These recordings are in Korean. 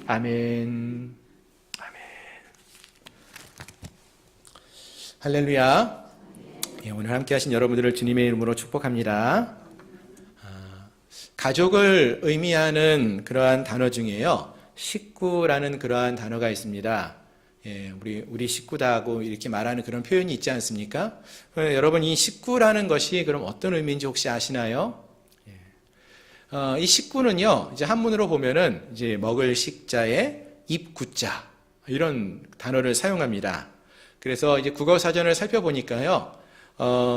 아멘. 아멘. 할렐루야. 오늘 함께 하신 여러분들을 주님의 이름으로 축복합니다. 가족을 의미하는 그러한 단어 중에요, 식구라는 그러한 단어가 있습니다. 우리 식구다고 이렇게 말하는 그런 표현이 있지 않습니까? 여러분, 이 식구라는 것이 그럼 어떤 의미인지 혹시 아시나요? 이 식구는요, 이제 한문으로 보면은 이제 먹을 식자에 입구자 이런 단어를 사용합니다. 그래서 이제 국어 사전을 살펴보니까요,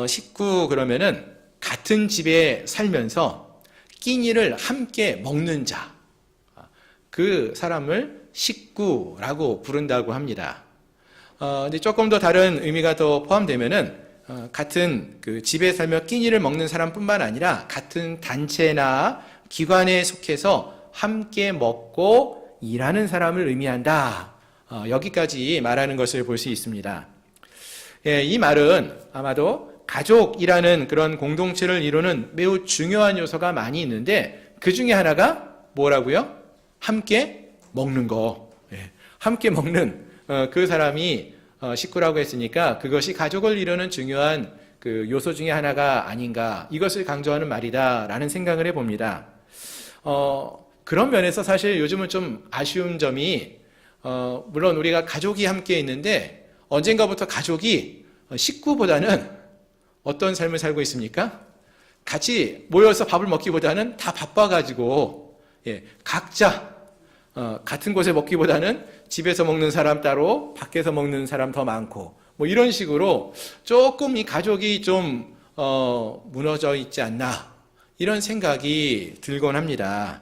식구 그러면은 같은 집에 살면서 끼니를 함께 먹는 자, 그 사람을 식구라고 부른다고 합니다. 근데 조금 더 다른 의미가 더 포함되면은 같은 그 집에 살며 끼니를 먹는 사람뿐만 아니라 같은 단체나 기관에 속해서 함께 먹고 일하는 사람을 의미한다. 여기까지 말하는 것을 볼 수 있습니다. 이 말은 아마도 가족이라는 그런 공동체를 이루는 매우 중요한 요소가 많이 있는데, 그 중에 하나가 뭐라고요? 함께 먹는 거. 함께 먹는 그 사람이 식구라고 했으니까 그것이 가족을 이루는 중요한 그 요소 중에 하나가 아닌가, 이것을 강조하는 말이다라는 생각을 해봅니다. 그런 면에서 사실 요즘은 좀 아쉬운 점이, 물론 우리가 가족이 함께 있는데 언젠가부터 가족이 식구보다는 어떤 삶을 살고 있습니까? 같이 모여서 밥을 먹기보다는 다 바빠가지고 각자 같은 곳에 먹기보다는 집에서 먹는 사람 따로, 밖에서 먹는 사람 더 많고, 뭐 이런 식으로 조금 이 가족이 좀 무너져 있지 않나, 이런 생각이 들곤 합니다.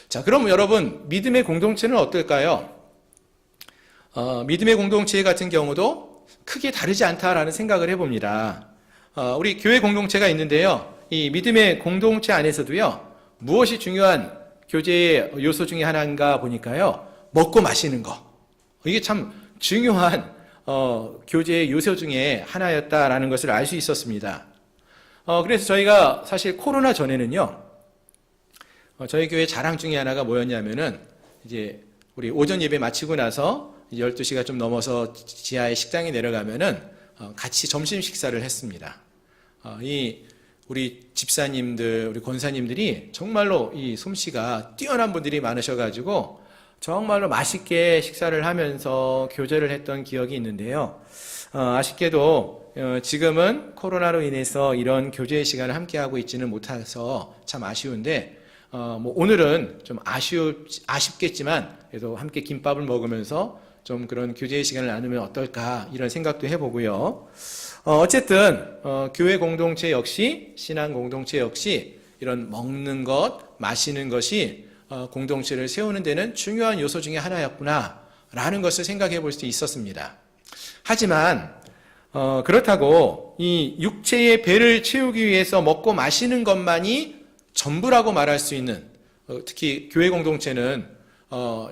자, 그럼 여러분, 믿음의 공동체는 어떨까요? 믿음의 공동체 같은 경우도 크게 다르지 않다라는 생각을 해봅니다. 우리 교회 공동체가 있는데요, 이 믿음의 공동체 안에서도요, 무엇이 중요한 교제의 요소 중에 하나인가 보니까요, 먹고 마시는 거. 이게 참 중요한 교제의 요소 중에 하나였다라는 것을 알 수 있었습니다. 그래서 저희가 사실 코로나 전에는요, 저희 교회 자랑 중에 하나가 뭐였냐면은, 이제 우리 오전 예배 마치고 나서 12시가 좀 넘어서 지하에 식당에 내려가면은 같이 점심 식사를 했습니다. 우리 집사님들, 우리 권사님들이 정말로 이 솜씨가 뛰어난 분들이 많으셔가지고 정말로 맛있게 식사를 하면서 교제를 했던 기억이 있는데요. 아쉽게도 지금은 코로나로 인해서 이런 교제의 시간을 함께하고 있지는 못해서 참 아쉬운데, 뭐 오늘은 좀 아쉽겠지만 그래도 함께 김밥을 먹으면서 좀 그런 교제의 시간을 나누면 어떨까, 이런 생각도 해보고요. 어쨌든 교회 공동체 역시, 신앙 공동체 역시 이런 먹는 것, 마시는 것이 공동체를 세우는 데는 중요한 요소 중에 하나였구나 라는 것을 생각해 볼 수 있었습니다. 하지만 그렇다고 이 육체의 배를 채우기 위해서 먹고 마시는 것만이 전부라고 말할 수 있는, 특히 교회 공동체는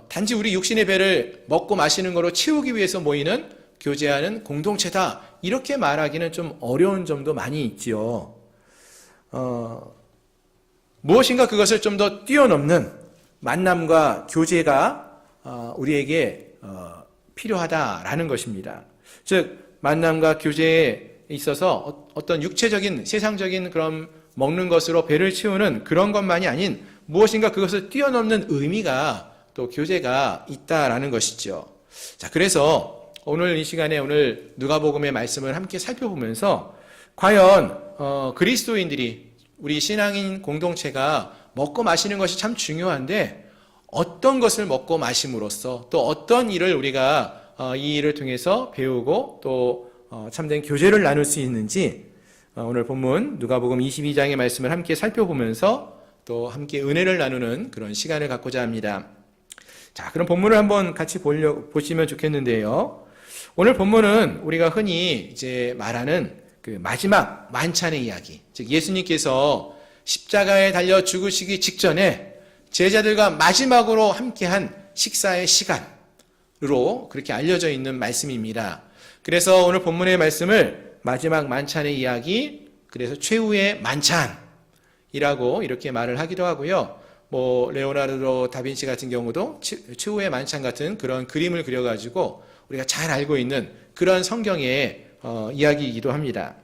단지 우리 육신의 배를 먹고 마시는 거로 채우기 위해서 모이는, 교제하는 공동체다, 이렇게 말하기는 좀 어려운 점도 많이 있지요. 무엇인가 그것을 좀 더 뛰어넘는 만남과 교제가 우리에게 필요하다라는 것입니다. 즉, 만남과 교제에 있어서 어떤 육체적인, 세상적인 그런 먹는 것으로 배를 채우는 그런 것만이 아닌 무엇인가 그것을 뛰어넘는 의미가, 또 교제가 있다라는 것이죠. 자, 그래서 오늘 이 시간에 오늘 누가복음의 말씀을 함께 살펴보면서 과연 그리스도인들이, 우리 신앙인 공동체가 먹고 마시는 것이 참 중요한데 어떤 것을 먹고 마심으로써 또 어떤 일을 우리가 이 일을 통해서 배우고 또 참된 교제를 나눌 수 있는지, 오늘 본문 누가복음 22장의 말씀을 함께 살펴보면서 또 함께 은혜를 나누는 그런 시간을 갖고자 합니다. 자, 그럼 본문을 한번 같이 보시면 좋겠는데요. 오늘 본문은 우리가 흔히 이제 말하는 그 마지막 만찬의 이야기, 즉 예수님께서 십자가에 달려 죽으시기 직전에 제자들과 마지막으로 함께한 식사의 시간으로 그렇게 알려져 있는 말씀입니다. 그래서 오늘 본문의 말씀을 마지막 만찬의 이야기, 그래서 최후의 만찬이라고 이렇게 말을 하기도 하고요. 뭐 레오나르도 다빈치 같은 경우도 최후의 만찬 같은 그런 그림을 그려가지고 우리가 잘 알고 있는 그런 성경의 이야기이기도 합니다.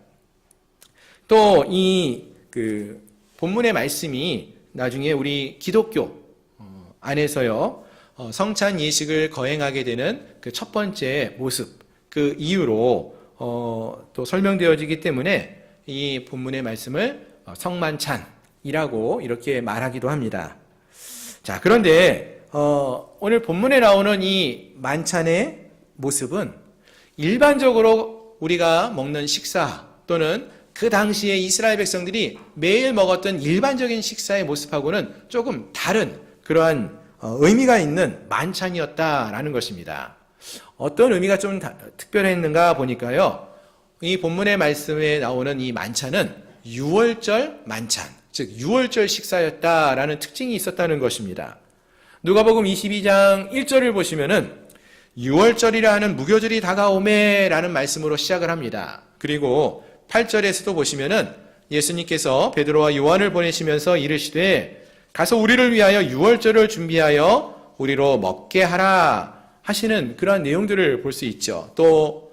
또 이 본문의 말씀이 나중에 우리 기독교 안에서요 성찬 예식을 거행하게 되는 그 첫 번째 모습, 그 이유로 또 설명되어지기 때문에 이 본문의 말씀을 성만찬이라고 이렇게 말하기도 합니다. 자, 그런데 오늘 본문에 나오는 이 만찬의 모습은 일반적으로 우리가 먹는 식사 또는 그 당시에 이스라엘 백성들이 매일 먹었던 일반적인 식사의 모습하고는 조금 다른 그러한 의미가 있는 만찬이었다라는 것입니다. 어떤 의미가 좀 특별했는가 보니까요. 이 본문의 말씀에 나오는 이 만찬은 유월절 만찬, 즉 유월절 식사였다라는 특징이 있었다는 것입니다. 누가복음 22장 1절을 보시면은 유월절이라 하는 무교절이 다가오매라는 말씀으로 시작을 합니다. 그리고 8절에서도 보시면은 예수님께서 베드로와 요한을 보내시면서 이르시되 가서 우리를 위하여 유월절을 준비하여 우리로 먹게 하라 하시는 그러한 내용들을 볼 수 있죠. 또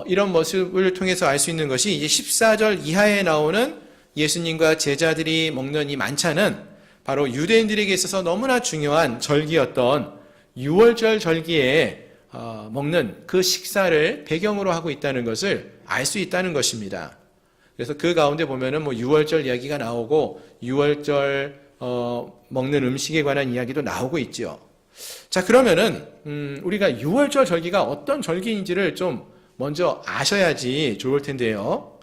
이런 모습을 통해서 알 수 있는 것이 이제 14절 이하에 나오는 예수님과 제자들이 먹는 이 만찬은 바로 유대인들에게 있어서 너무나 중요한 절기였던 유월절 절기에 먹는 그 식사를 배경으로 하고 있다는 것을 알 수 있다는 것입니다. 그래서 그 가운데 보면은 뭐 유월절 이야기가 나오고 유월절 먹는 음식에 관한 이야기도 나오고 있죠. 자, 그러면은 우리가 유월절 절기가 어떤 절기인지를 좀 먼저 아셔야지 좋을 텐데요.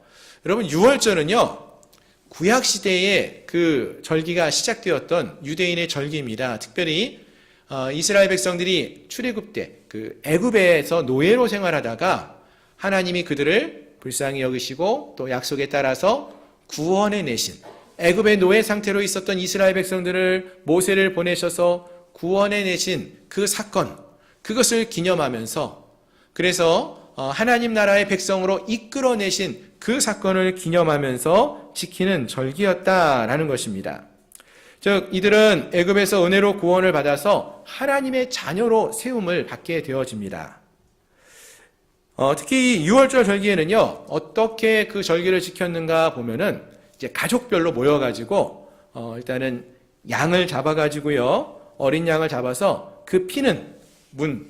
여러분, 유월절은요 구약 시대에 그 절기가 시작되었던 유대인의 절기입니다. 특별히 이스라엘 백성들이 출애굽 때 그 애굽에서 노예로 생활하다가 하나님이 그들을 불쌍히 여기시고 또 약속에 따라서 구원해 내신 애굽의 노예 상태로 있었던 이스라엘 백성들을 모세를 보내셔서 구원해 내신 그 사건, 그것을 기념하면서 그래서 하나님 나라의 백성으로 이끌어내신 그 사건을 기념하면서 지키는 절기였다라는 것입니다. 즉 이들은 애굽에서 은혜로 구원을 받아서 하나님의 자녀로 세움을 받게 되어집니다. 특히 유월절 절기에는요 어떻게 그 절기를 지켰는가 보면은 이제 가족별로 모여가지고 일단은 양을 잡아가지고요 어린 양을 잡아서 그 피는 문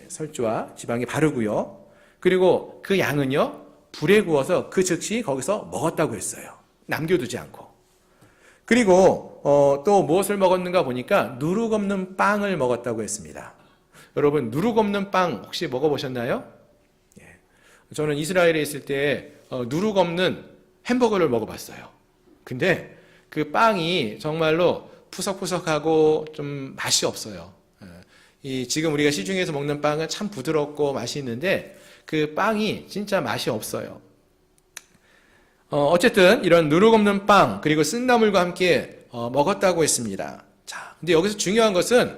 설주와 지방에 바르고요. 그리고 그 양은요 불에 구워서 그 즉시 거기서 먹었다고 했어요. 남겨두지 않고. 그리고 또 무엇을 먹었는가 보니까 누룩 없는 빵을 먹었다고 했습니다. 여러분 누룩 없는 빵 혹시 먹어보셨나요? 예. 저는 이스라엘에 있을 때 누룩 없는 햄버거를 먹어봤어요. 근데 그 빵이 정말로 푸석푸석하고 좀 맛이 없어요. 지금 우리가 시중에서 먹는 빵은 참 부드럽고 맛이 있는데 그 빵이 진짜 맛이 없어요. 어쨌든 이런 누룩 없는 빵 그리고 쓴나물과 함께 먹었다고 했습니다. 자, 근데 여기서 중요한 것은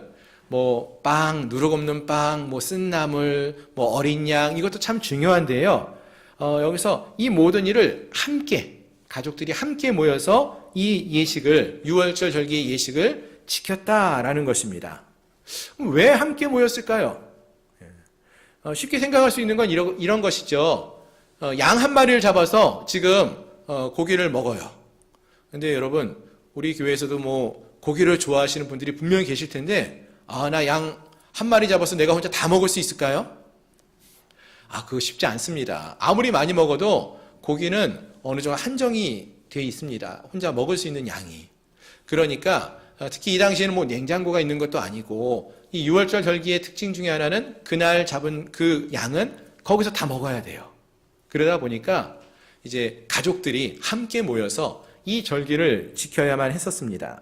뭐 빵, 누룩 없는 빵, 뭐 쓴나물, 뭐 어린 양 이것도 참 중요한데요. 여기서 이 모든 일을 함께 가족들이 함께 모여서 이 예식을 유월절 절기의 예식을 지켰다라는 것입니다. 왜 함께 모였을까요? 쉽게 생각할 수 있는 건 이런 것이죠. 양 한 마리를 잡아서 지금 고기를 먹어요. 근데 여러분 우리 교회에서도 뭐 고기를 좋아하시는 분들이 분명히 계실 텐데 나 양 한 마리 잡아서 내가 혼자 다 먹을 수 있을까요? 그거 쉽지 않습니다. 아무리 많이 먹어도 고기는 어느 정도 한정이 되어 있습니다. 혼자 먹을 수 있는 양이. 그러니까 특히 이 당시에는 뭐 냉장고가 있는 것도 아니고 이 유월절 절기의 특징 중에 하나는 그날 잡은 그 양은 거기서 다 먹어야 돼요. 그러다 보니까 이제 가족들이 함께 모여서 이 절기를 지켜야만 했었습니다.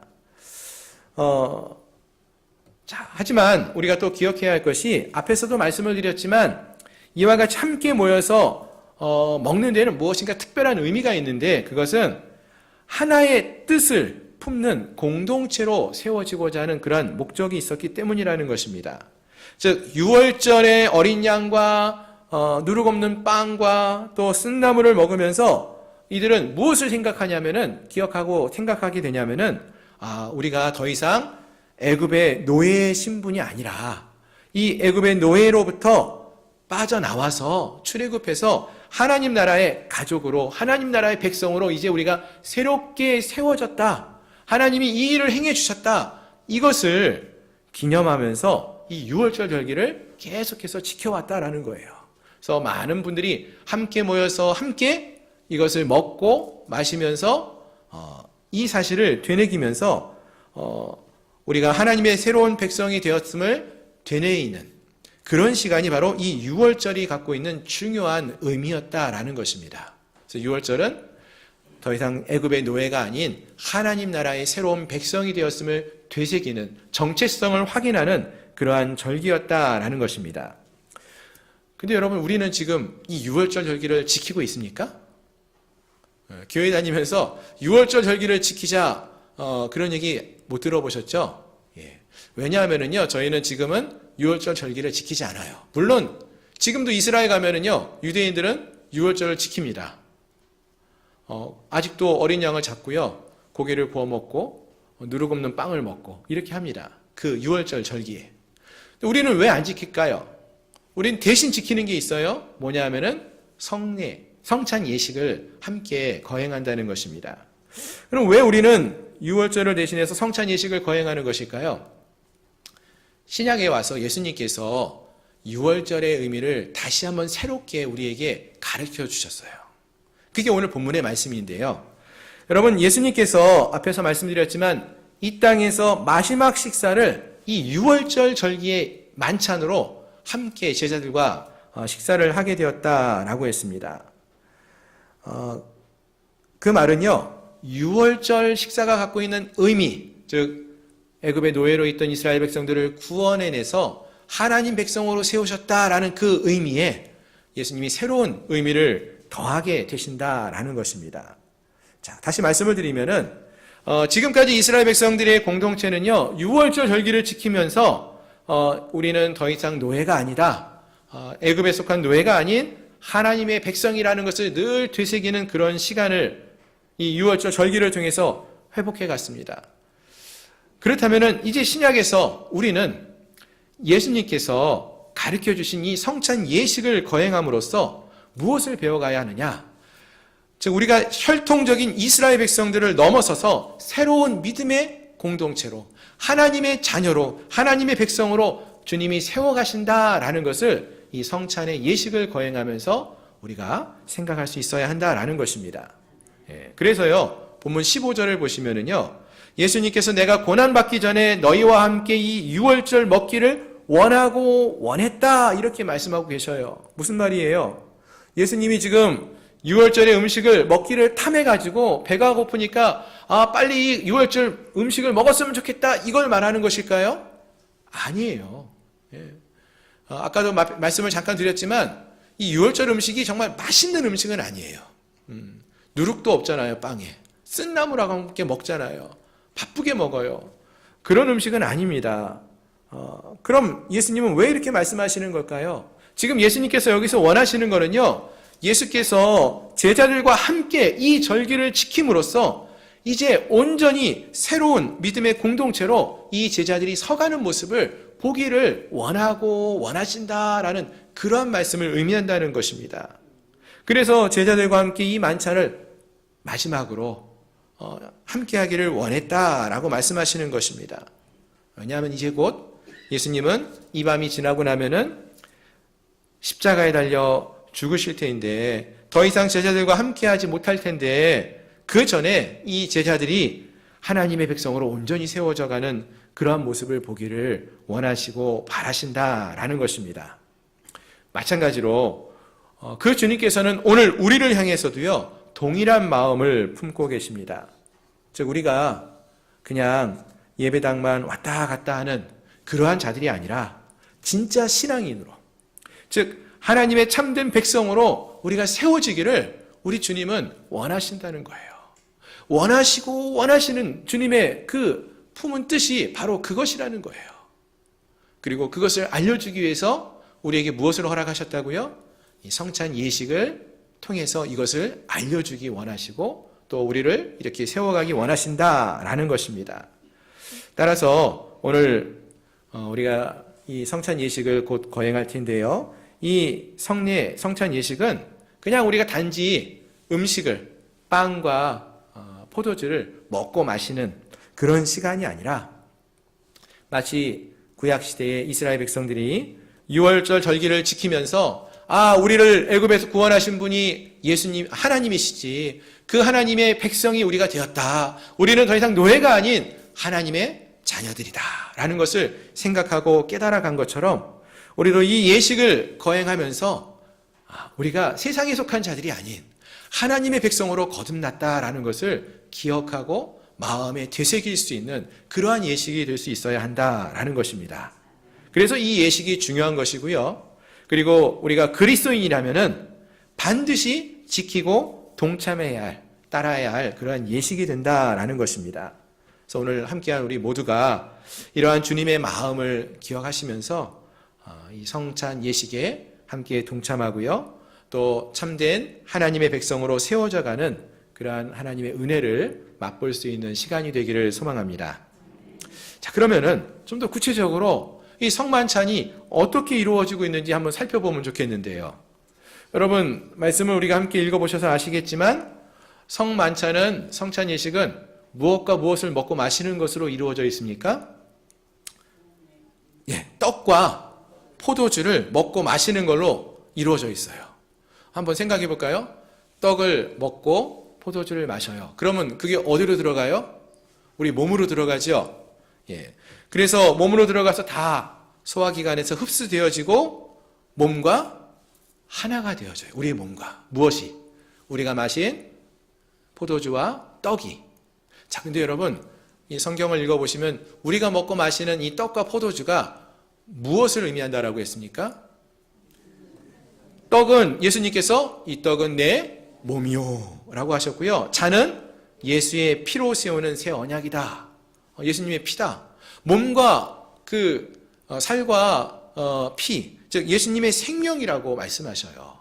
하지만 우리가 또 기억해야 할 것이 앞에서도 말씀을 드렸지만 이와 같이 함께 모여서 먹는 데는 무엇인가 특별한 의미가 있는데 그것은 하나의 뜻을 품는 공동체로 세워지고자 하는 그러한 목적이 있었기 때문이라는 것입니다. 즉 유월절에 어린 양과 누룩 없는 빵과 또 쓴나물을 먹으면서 이들은 무엇을 생각하냐면은 기억하고 생각하게 되냐면은 우리가 더 이상 애굽의 노예의 신분이 아니라 이 애굽의 노예로부터 빠져나와서 출애굽해서 하나님 나라의 가족으로, 하나님 나라의 백성으로 이제 우리가 새롭게 세워졌다. 하나님이 이 일을 행해 주셨다. 이것을 기념하면서 이 유월절 절기를 계속해서 지켜왔다라는 거예요. 그래서 많은 분들이 함께 모여서 함께 이것을 먹고 마시면서 이 사실을 되새기면서 우리가 하나님의 새로운 백성이 되었음을 되뇌이는 그런 시간이 바로 이 유월절이 갖고 있는 중요한 의미였다라는 것입니다. 그래서 유월절은 더 이상 애굽의 노예가 아닌 하나님 나라의 새로운 백성이 되었음을 되새기는 정체성을 확인하는 그러한 절기였다라는 것입니다. 근데 여러분, 우리는 지금 이 유월절 절기를 지키고 있습니까? 교회 다니면서 유월절 절기를 지키자 그런 얘기 못 들어보셨죠? 왜냐하면은요, 저희는 지금은 유월절 절기를 지키지 않아요. 물론 지금도 이스라엘 가면은요, 유대인들은 유월절을 지킵니다. 아직도 어린 양을 잡고요, 고기를 구워 먹고 누룩 없는 빵을 먹고 이렇게 합니다. 그 유월절 절기에. 우리는 왜 안 지킬까요? 우리는 대신 지키는 게 있어요. 뭐냐 하면은 성찬 예식을 함께 거행한다는 것입니다. 그럼 왜 우리는 유월절을 대신해서 성찬 예식을 거행하는 것일까요? 신약에 와서 예수님께서 유월절의 의미를 다시 한번 새롭게 우리에게 가르쳐 주셨어요. 그게 오늘 본문의 말씀인데요. 여러분, 예수님께서 앞에서 말씀드렸지만 이 땅에서 마지막 식사를 이 유월절 절기의 만찬으로 함께 제자들과 식사를 하게 되었다라고 했습니다. 그 말은요, 유월절 식사가 갖고 있는 의미, 즉 애굽의 노예로 있던 이스라엘 백성들을 구원해내서 하나님 백성으로 세우셨다라는 그 의미에 예수님이 새로운 의미를 더하게 되신다라는 것입니다. 자, 다시 말씀을 드리면은 지금까지 이스라엘 백성들의 공동체는요, 유월절 절기를 지키면서 우리는 더 이상 노예가 아니다, 애굽에 속한 노예가 아닌 하나님의 백성이라는 것을 늘 되새기는 그런 시간을 이 유월절 절기를 통해서 회복해 갔습니다. 그렇다면은 이제 신약에서 우리는 예수님께서 가르쳐 주신 이 성찬 예식을 거행함으로써 무엇을 배워가야 하느냐? 즉, 우리가 혈통적인 이스라엘 백성들을 넘어서서 새로운 믿음의 공동체로, 하나님의 자녀로, 하나님의 백성으로 주님이 세워가신다라는 것을 이 성찬의 예식을 거행하면서 우리가 생각할 수 있어야 한다라는 것입니다. 그래서요, 본문 15절을 보시면은요, 예수님께서 내가 고난받기 전에 너희와 함께 이 유월절 먹기를 원하고 원했다, 이렇게 말씀하고 계셔요. 무슨 말이에요? 예수님이 지금 유월절의 음식을 먹기를 탐해가지고 배가 고프니까 빨리 이 유월절 음식을 먹었으면 좋겠다, 이걸 말하는 것일까요? 아니에요. 아까도 말씀을 잠깐 드렸지만 이 유월절 음식이 정말 맛있는 음식은 아니에요. 누룩도 없잖아요, 빵에. 쓴나물하고 함께 먹잖아요. 바쁘게 먹어요. 그런 음식은 아닙니다. 그럼 예수님은 왜 이렇게 말씀하시는 걸까요? 지금 예수님께서 여기서 원하시는 거는요, 예수께서 제자들과 함께 이 절기를 지킴으로써 이제 온전히 새로운 믿음의 공동체로 이 제자들이 서가는 모습을 보기를 원하고 원하신다라는 그러한 말씀을 의미한다는 것입니다. 그래서 제자들과 함께 이 만찬을 마지막으로 함께 하기를 원했다라고 말씀하시는 것입니다. 왜냐하면 이제 곧 예수님은 이 밤이 지나고 나면은 십자가에 달려 죽으실 텐데 더 이상 제자들과 함께 하지 못할 텐데 그 전에 이 제자들이 하나님의 백성으로 온전히 세워져 가는 그러한 모습을 보기를 원하시고 바라신다라는 것입니다. 마찬가지로 그 주님께서는 오늘 우리를 향해서도요, 동일한 마음을 품고 계십니다. 즉, 우리가 그냥 예배당만 왔다 갔다 하는 그러한 자들이 아니라 진짜 신앙인으로, 즉 하나님의 참된 백성으로 우리가 세워지기를 우리 주님은 원하신다는 거예요. 원하시고 원하시는 주님의 그 품은 뜻이 바로 그것이라는 거예요. 그리고 그것을 알려주기 위해서 우리에게 무엇을 허락하셨다고요? 이 성찬 예식을 통해서 이것을 알려주기 원하시고 또 우리를 이렇게 세워가기 원하신다라는 것입니다. 따라서 오늘 우리가 이 성찬 예식을 곧 거행할 텐데요. 이 성찬 예식은 그냥 우리가 단지 음식을, 빵과 포도주를 먹고 마시는 그런 시간이 아니라 마치 구약시대의 이스라엘 백성들이 유월절 절기를 지키면서 우리를 애굽에서 구원하신 분이 예수님, 하나님이시지. 그 하나님의 백성이 우리가 되었다. 우리는 더 이상 노예가 아닌 하나님의 자녀들이다. 라는 것을 생각하고 깨달아간 것처럼 우리도 이 예식을 거행하면서 우리가 세상에 속한 자들이 아닌 하나님의 백성으로 거듭났다라는 것을 기억하고 마음에 되새길 수 있는 그러한 예식이 될 수 있어야 한다라는 것입니다. 그래서 이 예식이 중요한 것이고요. 그리고 우리가 그리스도인이라면은 반드시 지키고 동참해야 할, 따라야 할 그러한 예식이 된다라는 것입니다. 그래서 오늘 함께한 우리 모두가 이러한 주님의 마음을 기억하시면서 이 성찬 예식에 함께 동참하고요. 또 참된 하나님의 백성으로 세워져가는 그러한 하나님의 은혜를 맛볼 수 있는 시간이 되기를 소망합니다. 자, 그러면은 좀 더 구체적으로 이 성만찬이 어떻게 이루어지고 있는지 한번 살펴보면 좋겠는데요. 여러분, 말씀을 우리가 함께 읽어보셔서 아시겠지만 성만찬은, 성찬 예식은 무엇과 무엇을 먹고 마시는 것으로 이루어져 있습니까? 떡과 포도주를 먹고 마시는 걸로 이루어져 있어요. 한번 생각해 볼까요? 떡을 먹고 포도주를 마셔요. 그러면 그게 어디로 들어가요? 우리 몸으로 들어가죠? 그래서 몸으로 들어가서 다 소화기관에서 흡수되어지고 몸과 하나가 되어져요. 우리의 몸과. 무엇이? 우리가 마신 포도주와 떡이. 자, 근데 여러분, 이 성경을 읽어보시면 우리가 먹고 마시는 이 떡과 포도주가 무엇을 의미한다라고 했습니까? 떡은 예수님께서 이 떡은 내 몸이요 라고 하셨고요. 잔은 예수의 피로 세우는 새 언약이다. 예수님의 피다. 몸과 그 살과 피, 즉 예수님의 생명이라고 말씀하셔요.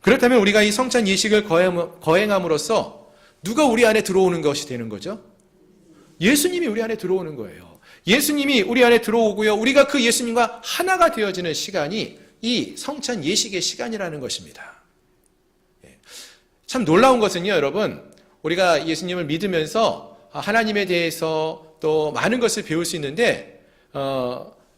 그렇다면 우리가 이 성찬 예식을 거행함으로써 누가 우리 안에 들어오는 것이 되는 거죠? 예수님이 우리 안에 들어오는 거예요. 예수님이 우리 안에 들어오고요. 우리가 그 예수님과 하나가 되어지는 시간이 이 성찬 예식의 시간이라는 것입니다. 참 놀라운 것은요, 여러분, 우리가 예수님을 믿으면서 하나님에 대해서 또 많은 것을 배울 수 있는데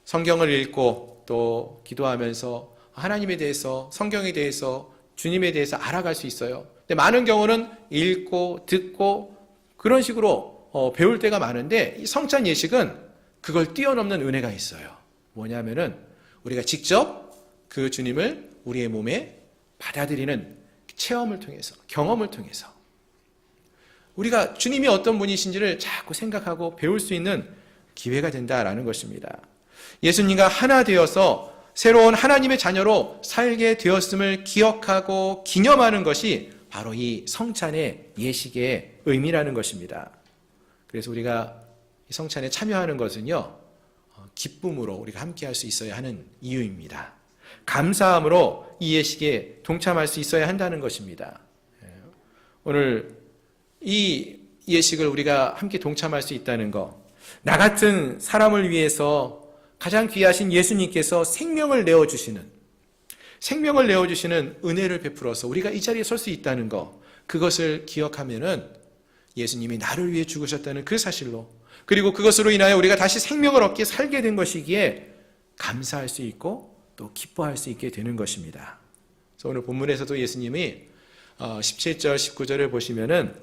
성경을 읽고 또 기도하면서 하나님에 대해서, 성경에 대해서, 주님에 대해서 알아갈 수 있어요. 근데 많은 경우는 읽고 듣고 그런 식으로 배울 때가 많은데 이 성찬 예식은 그걸 뛰어넘는 은혜가 있어요. 뭐냐면은 우리가 직접 그 주님을 우리의 몸에 받아들이는 체험을 통해서, 경험을 통해서 우리가 주님이 어떤 분이신지를 자꾸 생각하고 배울 수 있는 기회가 된다라는 것입니다. 예수님과 하나 되어서 새로운 하나님의 자녀로 살게 되었음을 기억하고 기념하는 것이 바로 이 성찬의 예식의 의미라는 것입니다. 그래서 우리가 이 성찬에 참여하는 것은요, 기쁨으로 우리가 함께 할 수 있어야 하는 이유입니다. 감사함으로 이 예식에 동참할 수 있어야 한다는 것입니다. 오늘 이 예식을 우리가 함께 동참할 수 있다는 것, 나 같은 사람을 위해서 가장 귀하신 예수님께서 생명을 내어주시는 은혜를 베풀어서 우리가 이 자리에 설 수 있다는 것, 그것을 기억하면은 예수님이 나를 위해 죽으셨다는 그 사실로, 그리고 그것으로 인하여 우리가 다시 생명을 얻게 살게 된 것이기에 감사할 수 있고 또 기뻐할 수 있게 되는 것입니다. 그래서 오늘 본문에서도 예수님이 17절, 19절을 보시면은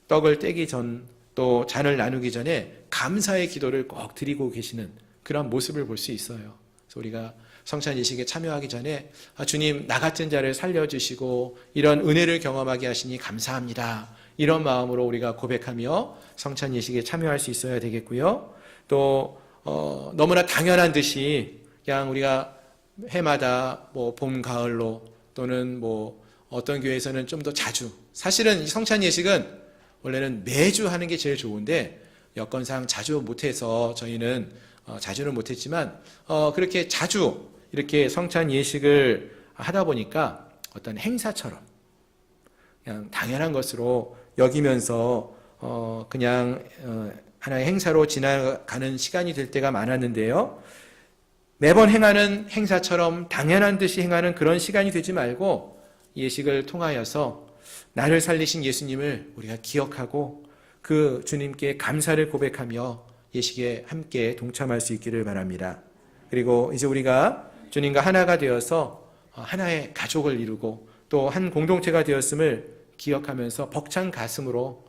떡을 떼기 전, 또 잔을 나누기 전에 감사의 기도를 꼭 드리고 계시는 그런 모습을 볼 수 있어요. 그래서 우리가 성찬 예식에 참여하기 전에 주님, 나 같은 자를 살려주시고 이런 은혜를 경험하게 하시니 감사합니다. 이런 마음으로 우리가 고백하며 성찬 예식에 참여할 수 있어야 되겠고요. 또 너무나 당연한 듯이 그냥 우리가 해마다 뭐 봄, 가을로 또는 뭐 어떤 교회에서는 좀 더 자주, 사실은 이 성찬 예식은 원래는 매주 하는 게 제일 좋은데 여건상 자주 못해서 저희는 자주는 못했지만 그렇게 자주 이렇게 성찬 예식을 하다 보니까 어떤 행사처럼 그냥 당연한 것으로 여기면서 그냥 하나의 행사로 지나가는 시간이 될 때가 많았는데요. 매번 행하는 행사처럼 당연한 듯이 행하는 그런 시간이 되지 말고 예식을 통하여서 나를 살리신 예수님을 우리가 기억하고 그 주님께 감사를 고백하며 예식에 함께 동참할 수 있기를 바랍니다. 그리고 이제 우리가 주님과 하나가 되어서 하나의 가족을 이루고 또 한 공동체가 되었음을 기억하면서 벅찬 가슴으로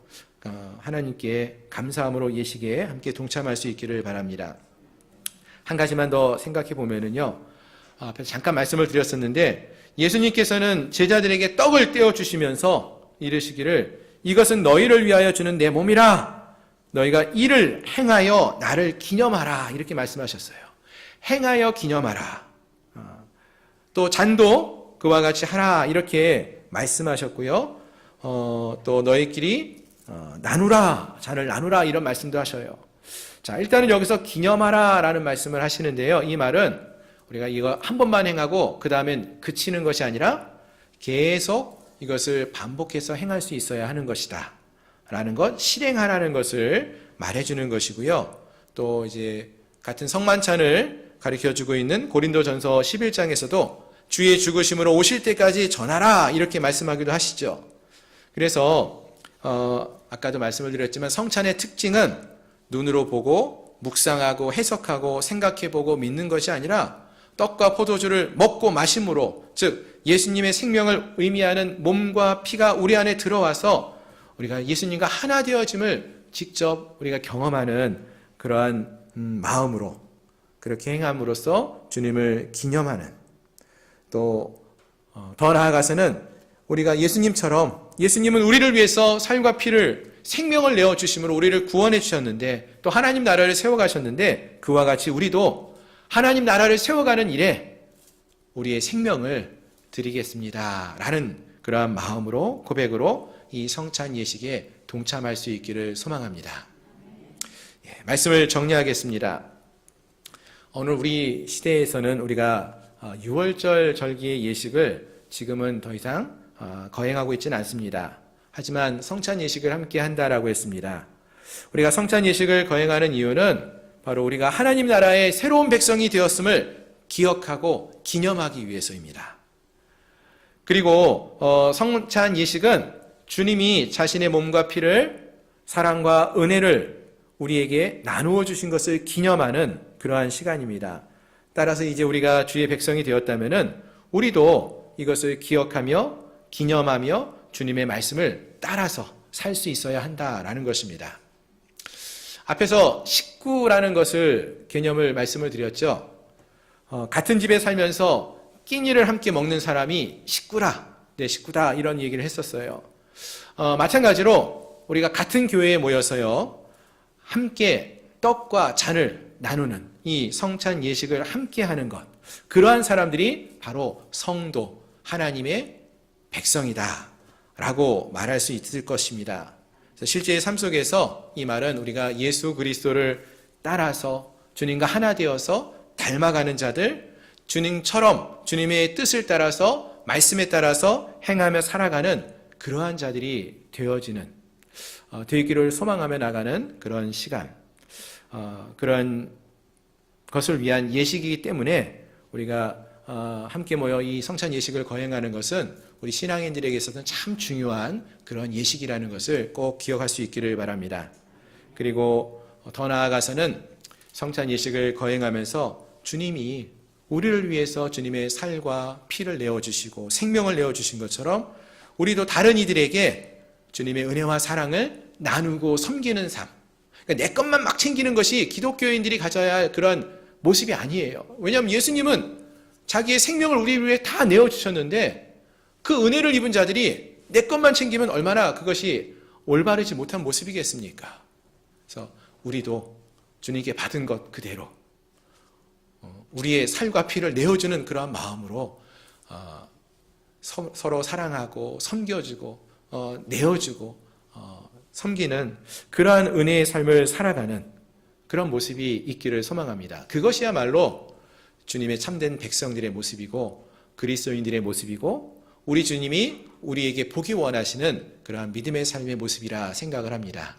하나님께 감사함으로 예식에 함께 동참할 수 있기를 바랍니다. 한 가지만 더 생각해 보면은요, 앞에서 잠깐 말씀을 드렸었는데 예수님께서는 제자들에게 떡을 떼어 주시면서 이르시기를 이것은 너희를 위하여 주는 내 몸이라 너희가 이를 행하여 나를 기념하라 이렇게 말씀하셨어요. 행하여 기념하라. 또 잔도 그와 같이 하라 이렇게 말씀하셨고요. 또 너희끼리 나누라, 잔을 나누라 이런 말씀도 하셔요. 자, 일단은 여기서 기념하라 라는 말씀을 하시는데요. 이 말은 우리가 이거 한 번만 행하고 그 다음엔 그치는 것이 아니라 계속 이것을 반복해서 행할 수 있어야 하는 것이다 라는 것, 실행하라는 것을 말해주는 것이고요. 또 이제 같은 성만찬을 가르쳐주고 있는 고린도전서 11장에서도 주의 죽으심으로 오실 때까지 전하라 이렇게 말씀하기도 하시죠. 그래서 아까도 말씀을 드렸지만 성찬의 특징은 눈으로 보고 묵상하고 해석하고 생각해보고 믿는 것이 아니라 떡과 포도주를 먹고 마심으로, 즉 예수님의 생명을 의미하는 몸과 피가 우리 안에 들어와서 우리가 예수님과 하나 되어짐을 직접 우리가 경험하는 그러한 마음으로 그렇게 행함으로써 주님을 기념하는, 또 더 나아가서는 우리가 예수님처럼, 예수님은 우리를 위해서 살과 피를 생명을 내어주심으로 우리를 구원해 주셨는데 또 하나님 나라를 세워가셨는데 그와 같이 우리도 하나님 나라를 세워가는 일에 우리의 생명을 드리겠습니다 라는 그러한 마음으로, 고백으로 이 성찬 예식에 동참할 수 있기를 소망합니다. 말씀을 정리하겠습니다. 오늘 우리 시대에서는 우리가 6월절 절기의 예식을 지금은 더 이상 거행하고 있지는 않습니다. 하지만 성찬 예식을 함께 한다라고 했습니다. 우리가 성찬 예식을 거행하는 이유는 바로 우리가 하나님 나라의 새로운 백성이 되었음을 기억하고 기념하기 위해서입니다. 그리고 성찬 예식은 주님이 자신의 몸과 피를, 사랑과 은혜를 우리에게 나누어 주신 것을 기념하는 그러한 시간입니다. 따라서 이제 우리가 주의 백성이 되었다면은 우리도 이것을 기억하며 기념하며 주님의 말씀을 따라서 살 수 있어야 한다라는 것입니다. 앞에서 식구라는 것을 개념을 말씀을 드렸죠. 같은 집에 살면서 끼니를 함께 먹는 사람이 식구라, 내 식구다 이런 얘기를 했었어요. 마찬가지로 우리가 같은 교회에 모여서요 함께 떡과 잔을 나누는 이 성찬 예식을 함께 하는 것, 그러한 사람들이 바로 성도, 하나님의 백성이다 라고 말할 수 있을 것입니다. 실제의 삶 속에서 이 말은 우리가 예수 그리스도를 따라서 주님과 하나 되어서 닮아가는 자들, 주님처럼 주님의 뜻을 따라서 말씀에 따라서 행하며 살아가는 그러한 자들이 되기를 소망하며 나가는 그런 시간, 그런 것을 위한 예식이기 때문에 우리가 함께 모여 이 성찬 예식을 거행하는 것은 우리 신앙인들에게 있어서는 참 중요한 그런 예식이라는 것을 꼭 기억할 수 있기를 바랍니다. 그리고 더 나아가서는 성찬 예식을 거행하면서 주님이 우리를 위해서 주님의 살과 피를 내어주시고 생명을 내어주신 것처럼 우리도 다른 이들에게 주님의 은혜와 사랑을 나누고 섬기는 삶, 그러니까 내 것만 막 챙기는 것이 기독교인들이 가져야 할 그런 모습이 아니에요. 왜냐하면 예수님은 자기의 생명을 우리 위해 다 내어주셨는데 그 은혜를 입은 자들이 내 것만 챙기면 얼마나 그것이 올바르지 못한 모습이겠습니까? 그래서 우리도 주님께 받은 것 그대로 우리의 살과 피를 내어주는 그러한 마음으로 서로 사랑하고 섬겨주고 내어주고 섬기는 그러한 은혜의 삶을 살아가는 그런 모습이 있기를 소망합니다. 그것이야말로 주님의 참된 백성들의 모습이고 그리스도인들의 모습이고 우리 주님이 우리에게 보기 원하시는 그러한 믿음의 삶의 모습이라 생각을 합니다.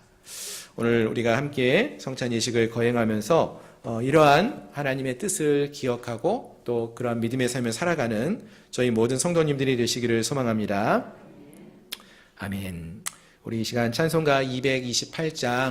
오늘 우리가 함께 성찬 예식을 거행하면서 이러한 하나님의 뜻을 기억하고 또 그러한 믿음의 삶을 살아가는 저희 모든 성도님들이 되시기를 소망합니다. 아멘. 우리 이 시간 찬송가 228장